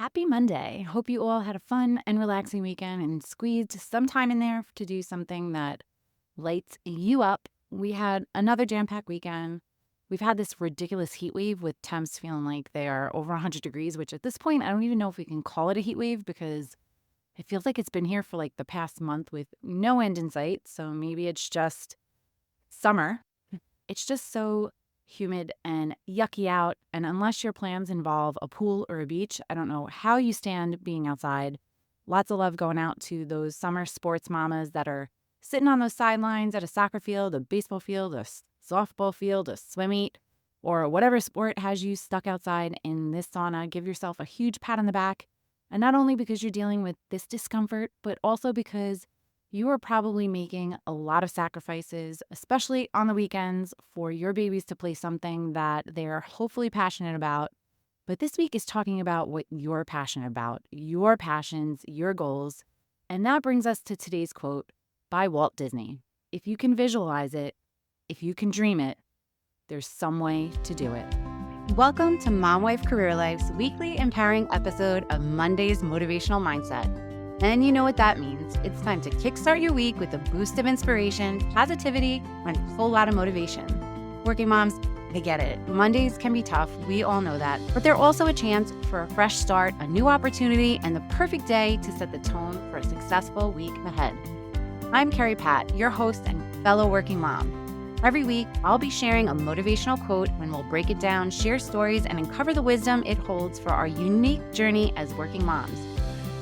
Happy Monday. Hope you all had a fun and relaxing weekend and squeezed some time in there to do something that lights you up. We had another jam packed weekend. We've had this ridiculous heat wave with temps feeling like they are over 100 degrees, which at this point, I don't even know if we can call it a heat wave because it feels like it's been here for like the past month with no end in sight. So maybe it's just summer. It's just so humid and yucky out. And unless your plans involve a pool or a beach, I don't know how you stand being outside. Lots of love going out to those summer sports mamas that are sitting on those sidelines at a soccer field, a baseball field, softball field, a swim meet, or whatever sport has you stuck outside in this sauna. Give yourself a huge pat on the back. And not only because you're dealing with this discomfort, but also because you are probably making a lot of sacrifices, especially on the weekends, for your babies to play something that they're hopefully passionate about. But this week is talking about what you're passionate about, your passions, your goals. And that brings us to today's quote by Walt Disney. If you can visualize it, if you can dream it, there's some way to do it. Welcome to Mom Wife Career Life's weekly empowering episode of Monday's Motivational Mindset. And you know what that means. It's time to kickstart your week with a boost of inspiration, positivity, and a whole lot of motivation. Working moms, I get it. Mondays can be tough. We all know that. But they're also a chance for a fresh start, a new opportunity, and the perfect day to set the tone for a successful week ahead. I'm Carrie Pat, your host and fellow working mom. Every week, I'll be sharing a motivational quote and we'll break it down, share stories, and uncover the wisdom it holds for our unique journey as working moms.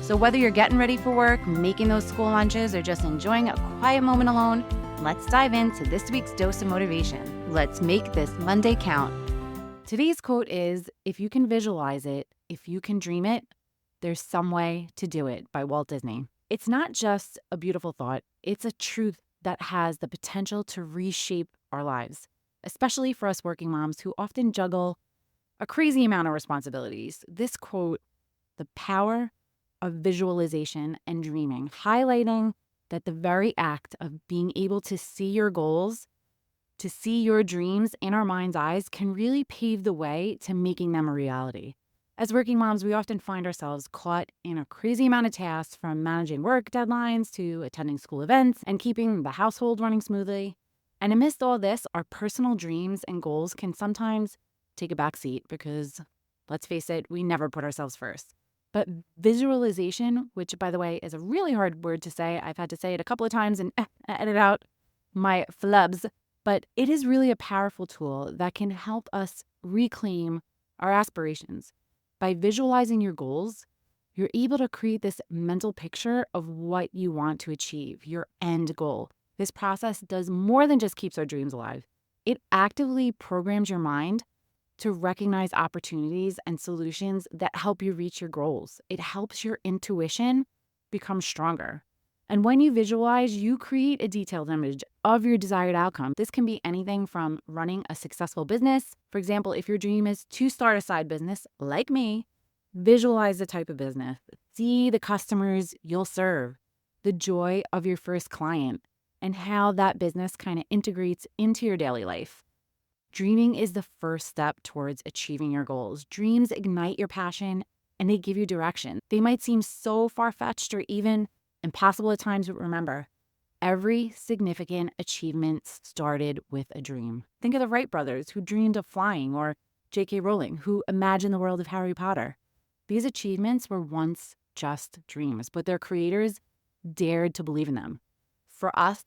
So whether you're getting ready for work, making those school lunches, or just enjoying a quiet moment alone, let's dive into this week's dose of motivation. Let's make this Monday count. Today's quote is, if you can visualize it, if you can dream it, there's some way to do it, by Walt Disney. It's not just a beautiful thought, it's a truth that has the potential to reshape our lives, especially for us working moms who often juggle a crazy amount of responsibilities. This quote, the power of visualization and dreaming, highlighting that the very act of being able to see your goals, to see your dreams in our mind's eyes can really pave the way to making them a reality. As working moms, we often find ourselves caught in a crazy amount of tasks, from managing work deadlines to attending school events and keeping the household running smoothly. And amidst all this, our personal dreams and goals can sometimes take a back seat because, let's face it, we never put ourselves first. But visualization, which, by the way, is a really hard word to say. I've had to say it a couple of times and edit out my flubs. But it is really a powerful tool that can help us reclaim our aspirations. By visualizing your goals, you're able to create this mental picture of what you want to achieve, your end goal. This process does more than just keeps our dreams alive. It actively programs your mind to recognize opportunities and solutions that help you reach your goals. It helps your intuition become stronger. And when you visualize, you create a detailed image of your desired outcome. This can be anything from running a successful business. For example, if your dream is to start a side business, like me, visualize the type of business. See the customers you'll serve, the joy of your first client, and how that business kind of integrates into your daily life. Dreaming is the first step towards achieving your goals. Dreams ignite your passion and they give you direction. They might seem so far-fetched or even impossible at times, but remember, every significant achievement started with a dream. Think of the Wright brothers who dreamed of flying, or J.K. Rowling who imagined the world of Harry Potter. These achievements were once just dreams, but their creators dared to believe in them. For us,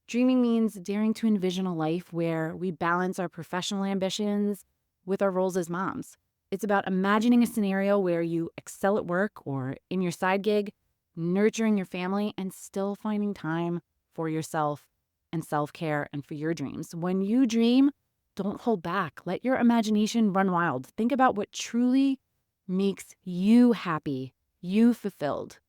dreaming means daring to envision a life where we balance our professional ambitions with our roles as moms. It's about imagining a scenario where you excel at work or in your side gig, nurturing your family, and still finding time for yourself and self-care and for your dreams. When you dream, don't hold back. Let your imagination run wild. Think about what truly makes you happy, you fulfilled.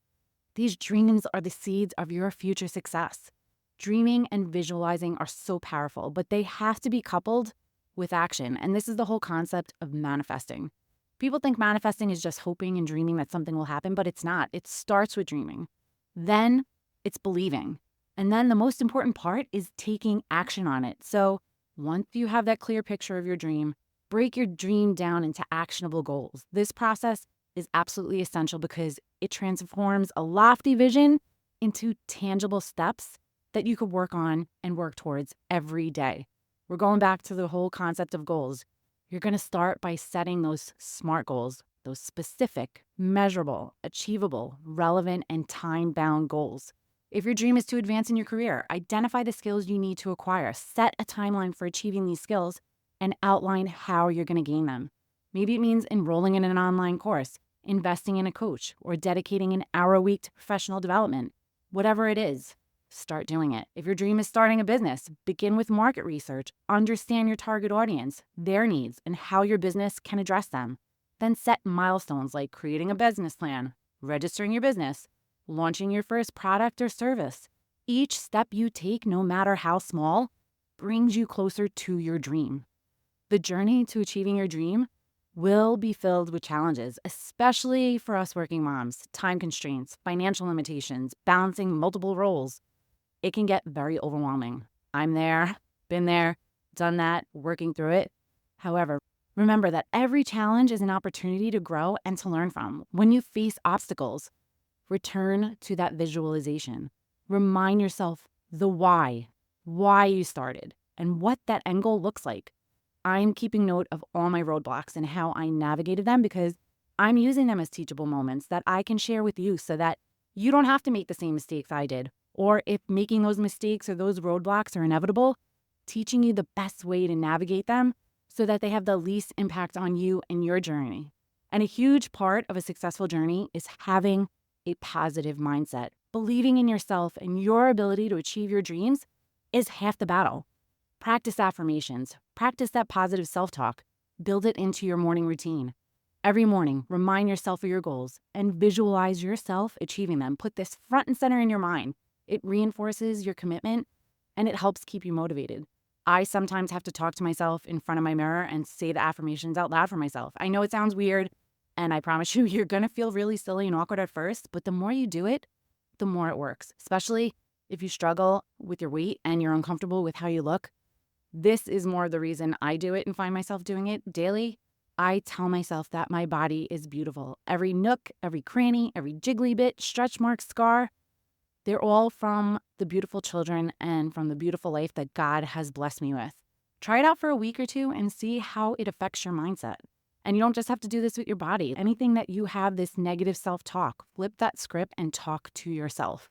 These dreams are the seeds of your future success. Dreaming and visualizing are so powerful, but they have to be coupled with action. And this is the whole concept of manifesting. People think manifesting is just hoping and dreaming that something will happen, but it's not. It starts with dreaming. Then it's believing. And then the most important part is taking action on it. So once you have that clear picture of your dream, break your dream down into actionable goals. This process is absolutely essential because it transforms a lofty vision into tangible steps that you could work on and work towards every day. We're going back to the whole concept of goals. You're going to start by setting those SMART goals, those specific, measurable, achievable, relevant, and time-bound goals. If your dream is to advance in your career, identify the skills you need to acquire, set a timeline for achieving these skills, and outline how you're going to gain them. Maybe it means enrolling in an online course, investing in a coach, or dedicating an hour a week to professional development. Whatever it is, start doing it. If your dream is starting a business, begin with market research, understand your target audience, their needs, and how your business can address them. Then set milestones like creating a business plan, registering your business, launching your first product or service. Each step you take, no matter how small, brings you closer to your dream. The journey to achieving your dream will be filled with challenges, especially for us working moms, time constraints, financial limitations, balancing multiple roles. It can get very overwhelming. I'm there, been there, done that, working through it. However, remember that every challenge is an opportunity to grow and to learn from. When you face obstacles, return to that visualization. Remind yourself the why you started, and what that end goal looks like. I'm keeping note of all my roadblocks and how I navigated them because I'm using them as teachable moments that I can share with you so that you don't have to make the same mistakes I did. Or if making those mistakes or those roadblocks are inevitable, teaching you the best way to navigate them so that they have the least impact on you and your journey. And a huge part of a successful journey is having a positive mindset. Believing in yourself and your ability to achieve your dreams is half the battle. Practice affirmations. Practice that positive self-talk. Build it into your morning routine. Every morning, remind yourself of your goals and visualize yourself achieving them. Put this front and center in your mind. It reinforces your commitment and it helps keep you motivated. I sometimes have to talk to myself in front of my mirror and say the affirmations out loud for myself. I know it sounds weird, and I promise you, you're going to feel really silly and awkward at first, but the more you do it, the more it works, especially if you struggle with your weight and you're uncomfortable with how you look. This is more of the reason I do it and find myself doing it daily. I tell myself that my body is beautiful. Every nook, every cranny, every jiggly bit, stretch mark, scar, they're all from the beautiful children and from the beautiful life that God has blessed me with. Try it out for a week or two and see how it affects your mindset. And you don't just have to do this with your body. Anything that you have this negative self-talk, flip that script and talk to yourself.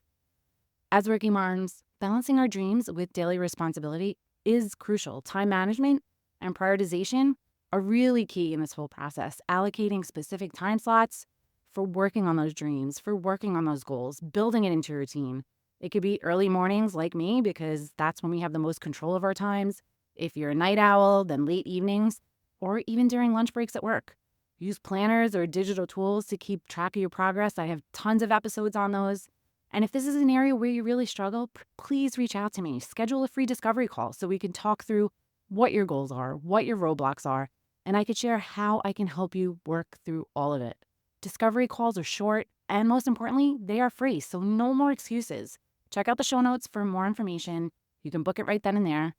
As working moms, balancing our dreams with daily responsibility is crucial. Time management and prioritization are really key in this whole process. Allocating specific time slots for working on those dreams, for working on those goals, building it into your routine. It could be early mornings like me because that's when we have the most control of our times. If you're a night owl, then late evenings, or even during lunch breaks at work. Use planners or digital tools to keep track of your progress. I have tons of episodes on those. And if this is an area where you really struggle, please reach out to me. Schedule a free discovery call so we can talk through what your goals are, what your roadblocks are, and I could share how I can help you work through all of it. Discovery calls are short, and most importantly, they are free, so no more excuses. Check out the show notes for more information. You can book it right then and there.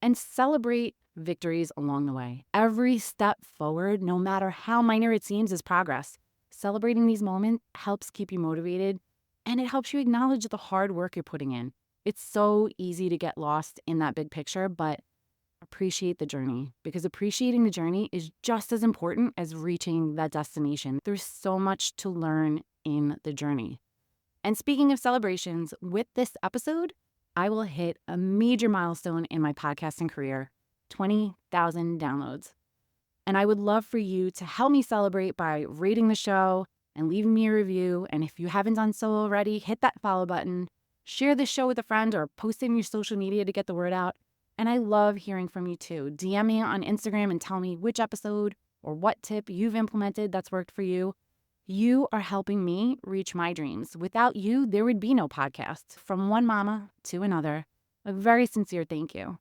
And celebrate victories along the way. Every step forward, no matter how minor it seems, is progress. Celebrating these moments helps keep you motivated, and it helps you acknowledge the hard work you're putting in. It's so easy to get lost in that big picture, but appreciate the journey, because appreciating the journey is just as important as reaching that destination. There's so much to learn in the journey. And speaking of celebrations, with this episode, I will hit a major milestone in my podcasting career, 20,000 downloads. And I would love for you to help me celebrate by rating the show and leaving me a review. And if you haven't done so already, hit that follow button, share this show with a friend, or post it in your social media to get the word out. And I love hearing from you too. DM me on Instagram and tell me which episode or what tip you've implemented that's worked for you. You are helping me reach my dreams. Without you, there would be no podcast. From one mama to another, a very sincere thank you.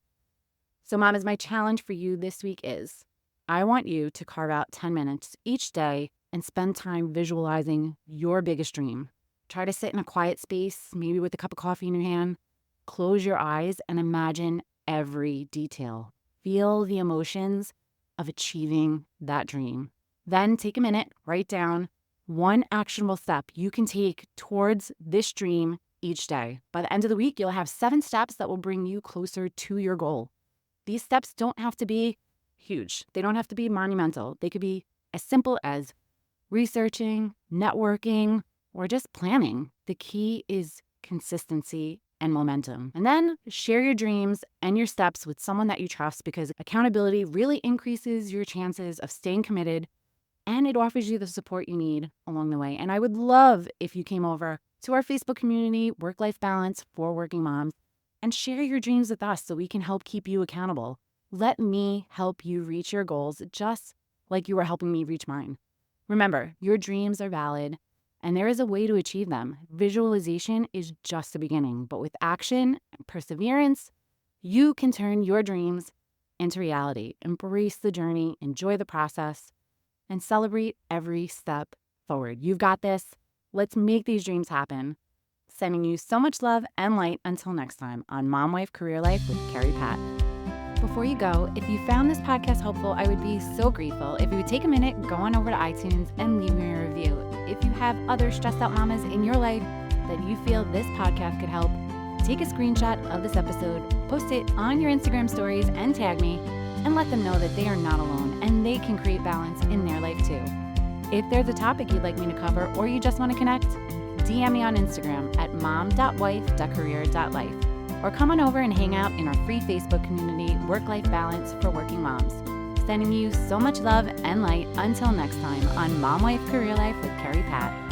So mamas, my challenge for you this week is I want you to carve out 10 minutes each day and spend time visualizing your biggest dream. Try to sit in a quiet space, maybe with a cup of coffee in your hand. Close your eyes and imagine every detail. Feel the emotions of achieving that dream. Then take a minute, write down one actionable step you can take towards this dream each day. By the end of the week, you'll have 7 steps that will bring you closer to your goal. These steps don't have to be huge. They don't have to be monumental. They could be as simple as researching, networking, or just planning. The key is consistency and momentum. And then share your dreams and your steps with someone that you trust, because accountability really increases your chances of staying committed, and it offers you the support you need along the way. And I would love if you came over to our Facebook community, Work-Life Balance for Working Moms, and share your dreams with us so we can help keep you accountable. Let me help you reach your goals just like you are helping me reach mine. Remember, your dreams are valid, and there is a way to achieve them. Visualization is just the beginning, but with action and perseverance, you can turn your dreams into reality. Embrace the journey, enjoy the process, and celebrate every step forward. You've got this. Let's make these dreams happen. Sending you so much love and light until next time on Mom Wife Career Life with Carrie Pat. Before you go, if you found this podcast helpful, I would be so grateful if you would take a minute, go on over to iTunes and leave me a review. If you have other stressed out mamas in your life that you feel this podcast could help, take a screenshot of this episode, post it on your Instagram stories and tag me, and let them know that they are not alone and they can create balance in their life too. If there's a topic you'd like me to cover or you just want to connect, DM me on Instagram at mom.wife.career.life, or come on over and hang out in our free Facebook community, Work-Life Balance for Working Moms. Sending you so much love and light until next time on Mom Wife Career Life with Carrie Pat.